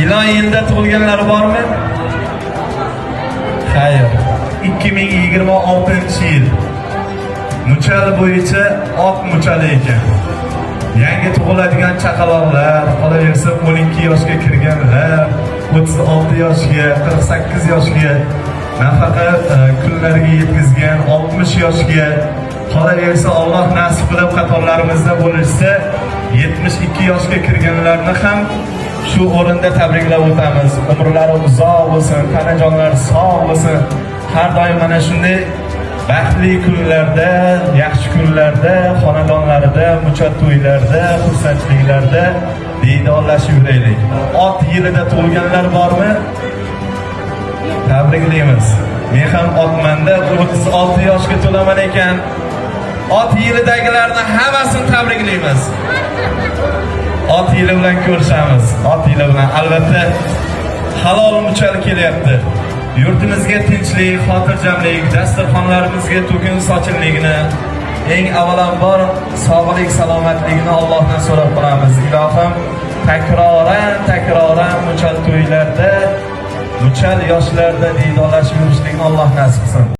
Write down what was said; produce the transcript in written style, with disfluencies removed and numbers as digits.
ilon yilda tug'ilganlar bormi? Xayr. 2026-yil muchal bo'yicha oq muchal ekan. Yangi tug'iladigan chaqaloqlar, qolaversa 12 yoshga kirganlar, 36 yoshga, 48 yoshga, nafaqa kunlariga yetkazgan 60 yoshga, qolaversa Alloh nasib qilib qatorlarimizda bo'lishsa 72 yoshga kirganlarni ham shu o'rinda tabriklab o'tamiz. Umrlari uzoq bo'lsin, tanajonlari sog' bo'lsin. Har doim mana shunday baxtli kunlarda, yaxshi kunlarda, xonadonlarida, muchal to'ylarda, xursandchiliklarda diydorlashib yuraylik. Ot yilida tug'ilganlar bormi? Tabriklaymiz. Men ham otmanda 36 yoshga to'laman ekan. Ot yilidagilarni hammasini tabriklaymiz. Ot yili bilan ko'rishamiz. Ot yili bilan albatta halol muchal kelyapti. Yurtimizga tinchlik, xotirjamlik, dasturxonlarimizga to'kin sochilligini, eng avvalambor sog'lik, salomatligini Allohdan so'rab qolamiz. Ilohim takroran muchal to'ylarda, muchal yoshlarda diydorlashib yurishlikni Alloh nasib qilsin.